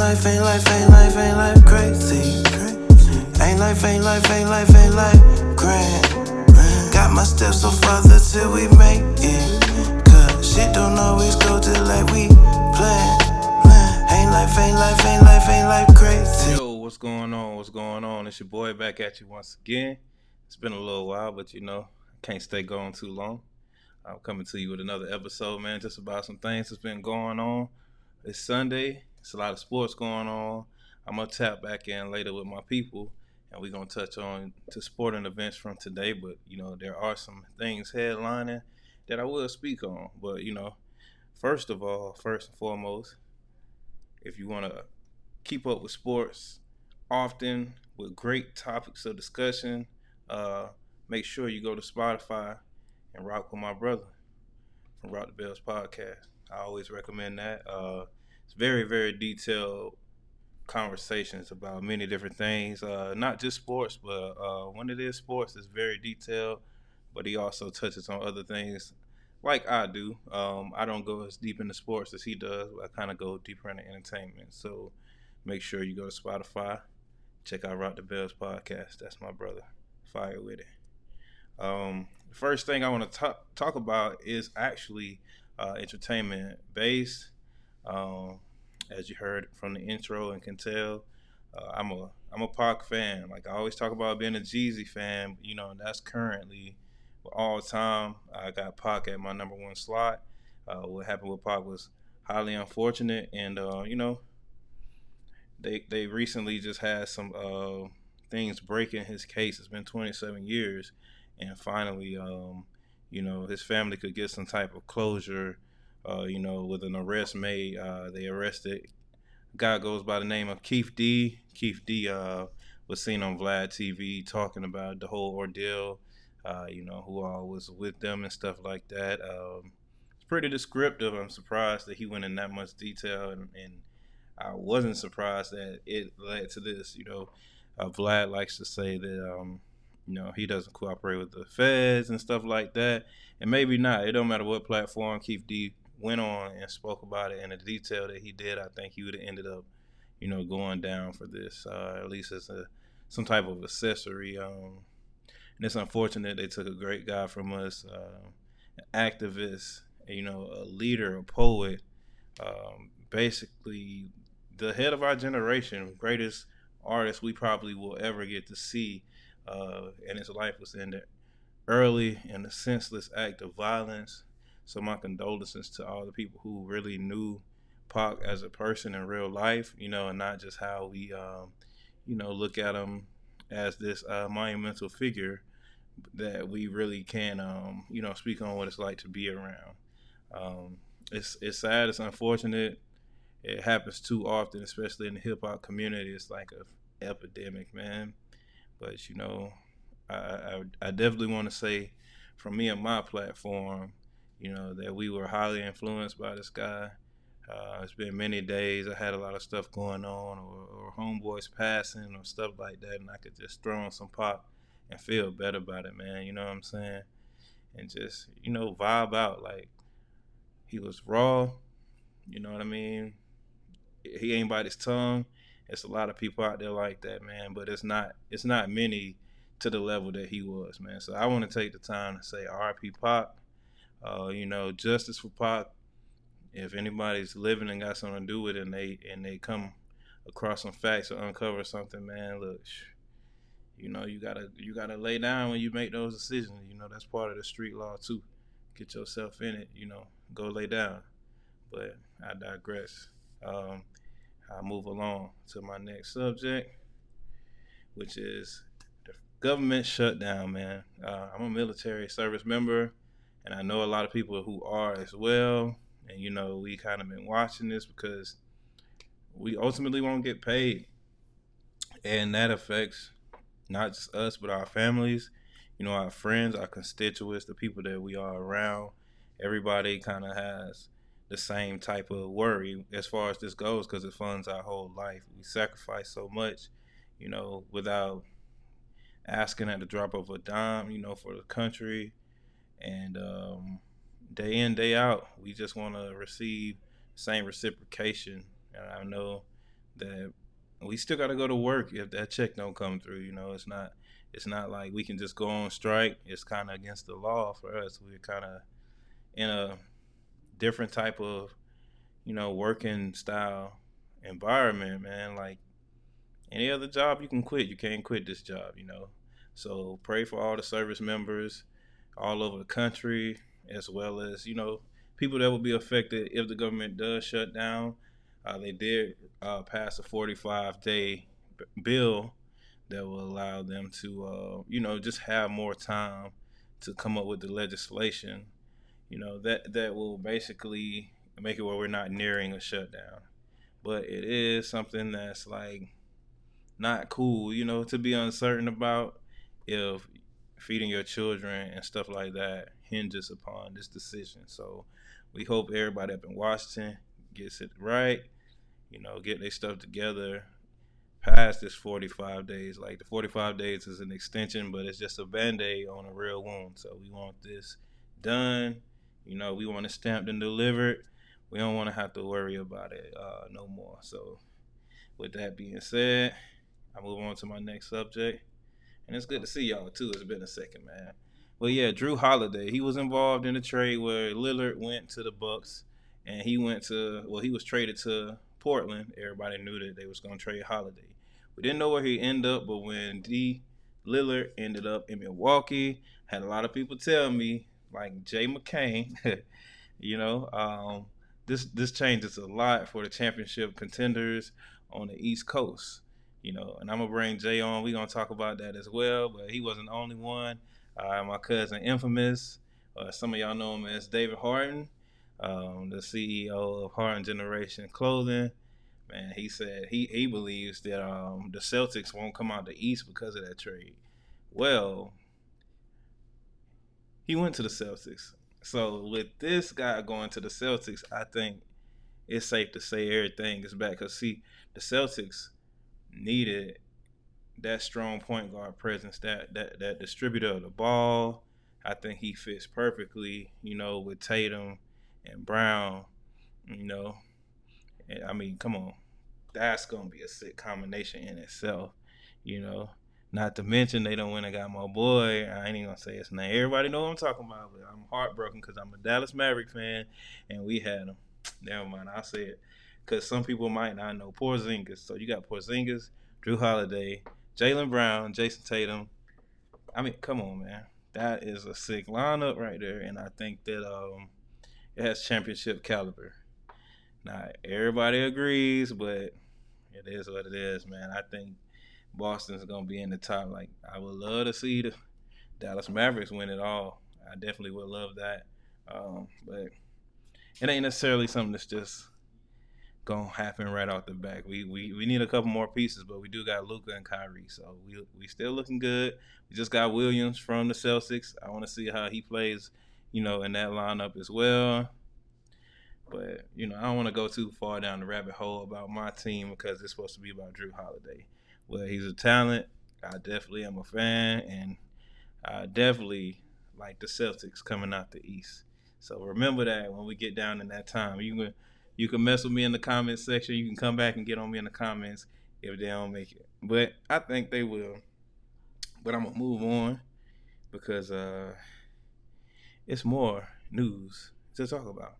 life, ain't life, ain't life, ain't life crazy. Ain't life, ain't life, ain't life, ain't life grand. Got my steps so further till we make it. Cause shit don't always go just like we plan. Ain't life, ain't life, ain't life, ain't life crazy. Yo, what's going on? What's going on? It's your boy back at you once again. It's been a little while, but I can't stay going too long. I'm coming to you with another episode, man, just about some things that's been going on. It's Sunday. It's a lot of sports going on. I'm going to tap back in later with my people, and we're going to touch on to sporting events from today. But, there are some things headlining that I will speak on. But, first of all, first and foremost, if you want to keep up with sports often with great topics of discussion, make sure you go to Spotify and rock with my brother from Rock the Bells podcast. I always recommend that. It's very, very detailed conversations about many different things, not just sports, but when it is sports, it's very detailed, but he also touches on other things like I do. I don't go as deep into sports as he does. I kind of go deeper into entertainment. So make sure you go to Spotify, check out Rock the Bells podcast. That's my brother. Fire with it. The first thing I want to talk about is actually entertainment based. As you heard from the intro and can tell, I'm a Pac fan. Like I always talk about being a Jeezy fan. That's currently all time. I got Pac at my number one slot. What happened with Pac was highly unfortunate, and they recently just had some things breaking his case. It's been 27 years, and finally, his family could get some type of closure. With an arrest made, they arrested a guy goes by the name of Keith D. Keith D. Was seen on Vlad TV talking about the whole ordeal. Who all was with them and stuff like that. It's pretty descriptive. I'm surprised that he went in that much detail, and I wasn't surprised that it led to this. Vlad likes to say that he doesn't cooperate with the feds and stuff like that, and maybe not. It don't matter what platform Keith D went on and spoke about it in the detail that he did. I think he would have ended up, going down for this, at least as some type of accessory. And it's unfortunate they took a great guy from us, an activist, a leader, a poet, basically the head of our generation, greatest artist we probably will ever get to see, and his life was ended early in a senseless act of violence. So my condolences to all the people who really knew Pac as a person in real life, and not just how we, look at him as this monumental figure that we really can, speak on what it's like to be around. It's sad, it's unfortunate. It happens too often, especially in the hip hop community. It's like an epidemic, man. But I definitely want to say, from me and my platform, that we were highly influenced by this guy. It's been many days. I had a lot of stuff going on, or homeboys passing, or stuff like that, and I could just throw on some pop and feel better about it, man. You know what I'm saying? And just, vibe out. Like, he was raw. You know what I mean? He ain't bite his tongue. It's a lot of people out there like that, man. But it's not many to the level that he was, man. So I want to take the time to say R.I.P. Pac. Justice for Pac. If anybody's living and got something to do with it, and they come across some facts or uncover something, man, look, you gotta lay down when you make those decisions. That's part of the street law too. Get yourself in it. Go lay down. But I digress. I'll move along to my next subject, which is the government shutdown, man. I'm a military service member, and I know a lot of people who are as well. And, we kind of been watching this because we ultimately won't get paid. And that affects not just us, but our families, our friends, our constituents, the people that we are around. Everybody kind of has the same type of worry as far as this goes, because it funds our whole life. We sacrifice so much, without asking at the drop of a dime, for the country. And day in, day out, we just want to receive the same reciprocation. And I know that we still got to go to work if that check don't come through. It's not like we can just go on strike. It's kind of against the law for us. We're kind of in a different type of working style environment, man. Like any other job you can quit, you can't quit this job. So pray for all the service members all over the country, as well as people that will be affected if the government does shut down. They did pass a 45-day bill that will allow them to just have more time to come up with the legislation that will basically make it where we're not nearing a shutdown. But it is something that's like not cool, to be uncertain about if feeding your children and stuff like that hinges upon this decision. So we hope everybody up in Washington gets it right, get their stuff together past this 45 days. Like the 45 days is an extension, but it's just a band-aid on a real wound. So we want this done. We want it stamped and delivered. We don't want to have to worry about it no more. So with that being said, I move on to my next subject. And it's good to see y'all too. It's been a second, man. Well, yeah, Jrue Holiday, he was involved in a trade where Lillard went to the Bucks, and he was traded to Portland. Everybody knew that they was going to trade Holiday. We didn't know where he ended up, but when Lillard ended up in Milwaukee, had a lot of people tell me, like Jay McCain, this changes a lot for the championship contenders on the East Coast. And I'm going to bring Jay on. We're going to talk about that as well, but he wasn't the only one. My cousin Infamous, some of y'all know him as David Harden, the CEO of Harden Generation Clothing. Man, he said he believes that the Celtics won't come out the East because of that trade. Well, he went to the Celtics. So with this guy going to the Celtics, I think it's safe to say everything is back. Because, see, the Celtics needed that strong point guard presence, that distributor of the ball. I think he fits perfectly, with Tatum and Brown, I mean, come on. That's going to be a sick combination in itself, Not to mention they don't win and got my boy. I ain't even going to say his name. Everybody know what I'm talking about, but I'm heartbroken because I'm a Dallas Maverick fan, and we had him. Never mind, I'll say it. Because some people might not know Porzingis. So you got Porzingis, Jrue Holiday, Jaylen Brown, Jason Tatum. I mean, come on, man. That is a sick lineup right there, and I think that it has championship caliber. Not everybody agrees, but it is what it is, man. I think Boston's going to be in the top. Like, I would love to see the Dallas Mavericks win it all. I definitely would love that. But it ain't necessarily something that's just going to happen right off the back. We need a couple more pieces, but we do got Luka and Kyrie, so we still looking good. We just got Williams from the Celtics. I want to see how he plays, in that lineup as well. But, I don't want to go too far down the rabbit hole about my team because it's supposed to be about Jrue Holiday. Well, he's a talent. I definitely am a fan, and I definitely like the Celtics coming out the East. So remember that when we get down in that time. You can mess with me in the comments section. You can come back and get on me in the comments if they don't make it. But I think they will. But I'm going to move on because it's more news to talk about.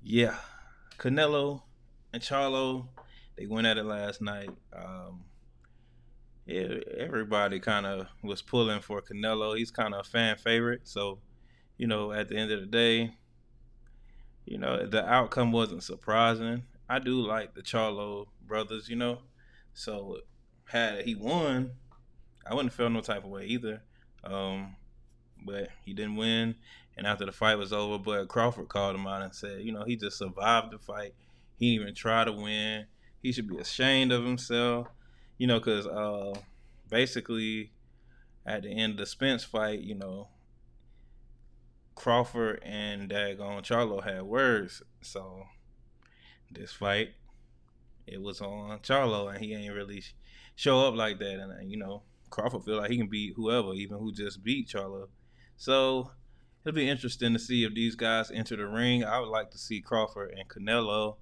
Yeah, Canelo and Charlo, they went at it last night. Everybody kind of was pulling for Canelo. He's kind of a fan favorite. So, at the end of the day, the outcome wasn't surprising. I do like the Charlo brothers, So, had he won, I wouldn't have felt no type of way either. But he didn't win. And after the fight was over, Bud Crawford called him out and said, he just survived the fight. He didn't even try to win. He should be ashamed of himself, because basically at the end of the Spence fight, Crawford and daggone Charlo had words. So this fight, it was on Charlo, and he ain't really show up like that. And, Crawford feel like he can beat whoever, even who just beat Charlo. So it'll be interesting to see if these guys enter the ring. I would like to see Crawford and Canelo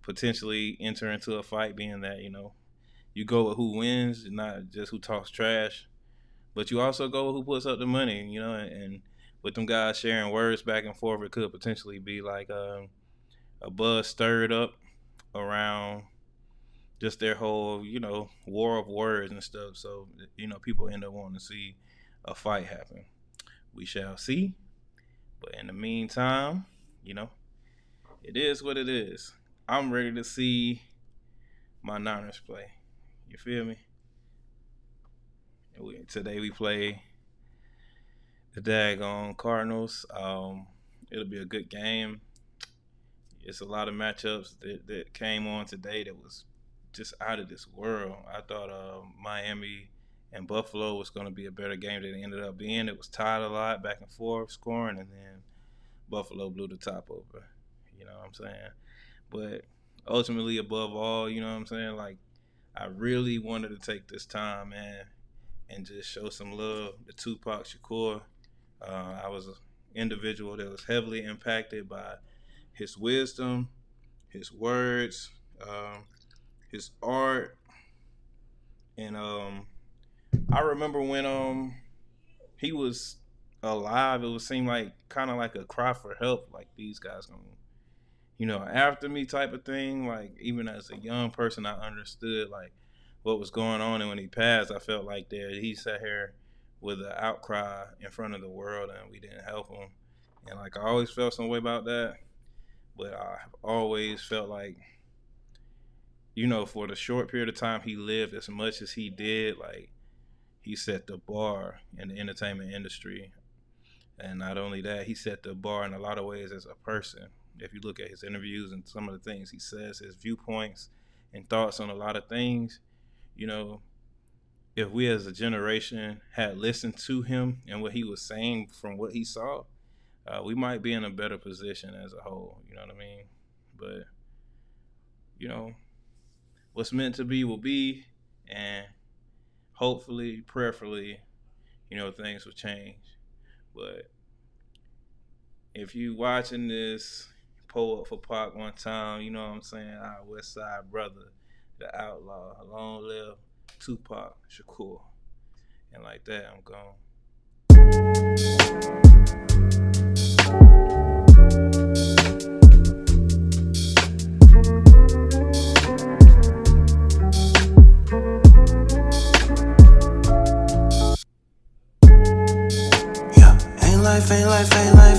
potentially enter into a fight, being that, you go with who wins, not just who talks trash, but you also go with who puts up the money, and with them guys sharing words back and forth, it could potentially be like a buzz stirred up around just their whole, war of words and stuff. So, people end up wanting to see a fight happen. We shall see. But in the meantime, it is what it is. I'm ready to see my Niners play. You feel me? Today we play the daggone Cardinals. It'll be a good game. It's a lot of matchups that came on today that was just out of this world. I thought Miami and Buffalo was going to be a better game than it ended up being. It was tied a lot, back and forth, scoring, and then Buffalo blew the top over. You know what I'm saying? But ultimately, above all, like, I really wanted to take this time, man, and just show some love to Tupac Shakur. I was an individual that was heavily impacted by his wisdom, his words, his art, and I remember when he was alive, it would seem like kind of like a cry for help, like these guys gonna, after me type of thing. Like, even as a young person, I understood like what was going on, and when he passed, I felt like that he sat here with an outcry in front of the world, and we didn't help him. And like, I always felt some way about that, but I've always felt like, for the short period of time he lived, as much as he did, like, he set the bar in the entertainment industry. And not only that, he set the bar in a lot of ways as a person. If you look at his interviews and some of the things he says, his viewpoints and thoughts on a lot of things, if we as a generation had listened to him and what he was saying from what he saw, we might be in a better position as a whole. You know what I mean? But, what's meant to be will be, and hopefully, prayerfully, things will change. But if you watching this, pull up for Pac one time, you know what I'm saying? Our West Side brother, the outlaw, long live Tupac Shakur. And like that, I'm gone.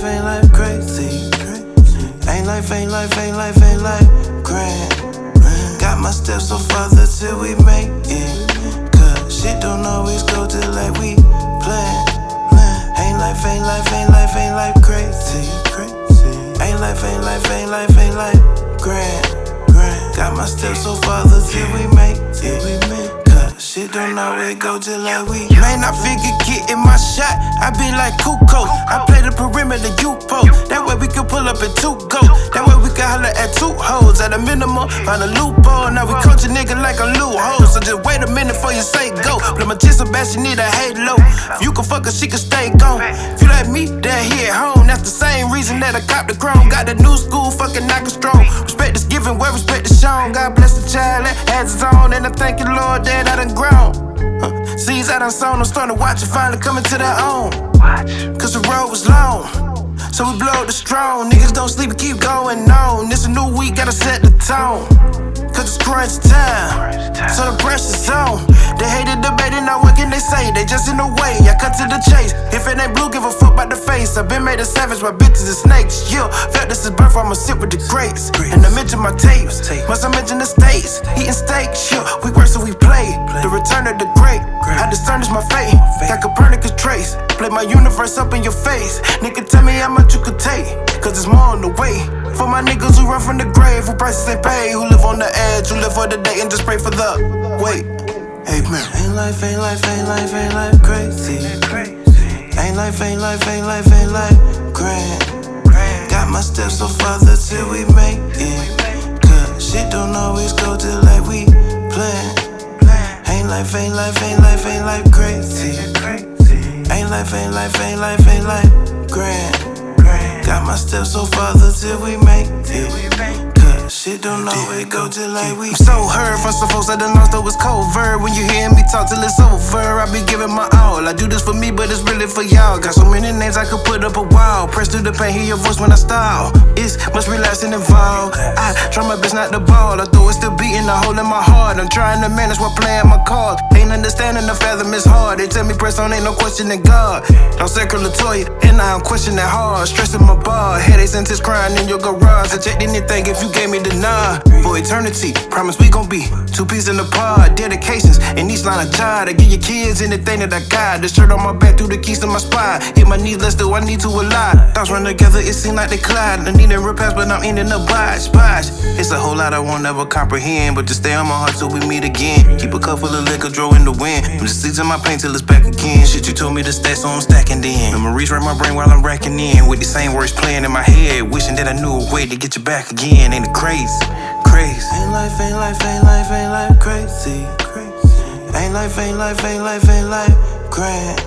Ain't life crazy. Ain't life grand. Got my steps so farther till we make it. Cause shit don't always go just like we plan. Ain't life crazy. Ain't life grand. Got my steps so farther till we make it. Shit don't always go just like we. Man, I figure getting my shot, I be like Kuko. I play the perimeter, you post. That way we can pull up in 2 go. That way we can holler at 2 hoes. At a minimum, find a loophole. Now we coach a nigga like a loophole. So just wait a minute before you say go. Play my chest so bad she need a halo. If you can fuck her, she can stay gone. If you like me, then he at home. That's the same reason that I cop the chrome. Got the new school, fucking knockin' strong. Respect is given, where respect is shown. God bless the child that has his own. And I thank you, Lord, that I done grown. Seeds I done sown, I'm starting to watch it finally coming to their own. Cause the road was long, so we blow the strong. Niggas don't sleep and keep going on. This a new week, gotta set the tone. Cause it's crunch time, so the pressure's on. They hated debating, now what can they say? They just in the way, I cut to the chase. If it ain't blue, give a fuck about the face. I've been made a savage by bitches and snakes. Yeah, felt this is birth, I'ma sit with the grapes. And I mention my tapes, must I mention the states? Eating steak, yeah, we work so we play. The return of the great, I discern is my fate. Got Copernicus trace, play my universe up in your face. Nigga, tell me how much you could take, cause it's more on the way. For my niggas who run from the grave, who prices ain't paid, who live on the edge, who live for the day and just pray for the wait. Amen. Ain't life crazy. Ain't life grand. Got my steps so farther till we make it. Cause shit don't always go just like we plan. Ain't life crazy. Ain't life grand. my steps so farther till we make it. Cause shit don't always go just like we. I'm so hurt from some folks that done lost, though it's covert. When you hear me talk till it's over, I be giving my all. I do this for me, but it's really for y'all. Got so many names I could put up a wall. Press through the pain, hear your voice when I style. It's much relaxing involved. I try my best not to ball, although it's still beating a hole in my heart. I'm trying to manage while playing my cards. Ain't understanding the fathom is hard. They tell me press on, ain't no questioning God. No circulatory, and now I'm questioning hard. Stressing my bar, headaches and tears crying in your garage. I checked anything if you gave me the nod. For eternity, promise we gon' be two peas in the pod. Dedications in each line of job. I give your kids anything that I got. The shirt on my back through the keys to my spine. Hit my knees, less do I need to lie. Thoughts run together, it seem like they collide. I need a repass, but I'm ending up bosh. It's a whole lot I won't ever comprehend, but just stay on my heart till we meet again. Keep a cup full of liquor, draw in the wind. I'm just seizing my pain till it's back again. Shit, you told me to stack, so I'm stacking then. Memories wreck my brain while I'm racking in. With these same words playing in my head, wishing that I knew a way to get you back again. Ain't it crazy? Crazy. Ain't life, ain't life, ain't life, ain't life crazy. Ain't life, ain't life, ain't life, ain't life grand.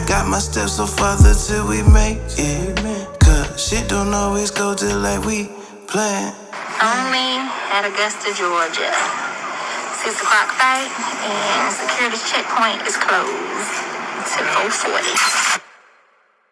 Got my steps so farther till we make it. Cause shit don't always go just like we plan. Only at Augusta, Georgia. 6 o'clock fight and security checkpoint is closed till 4:40.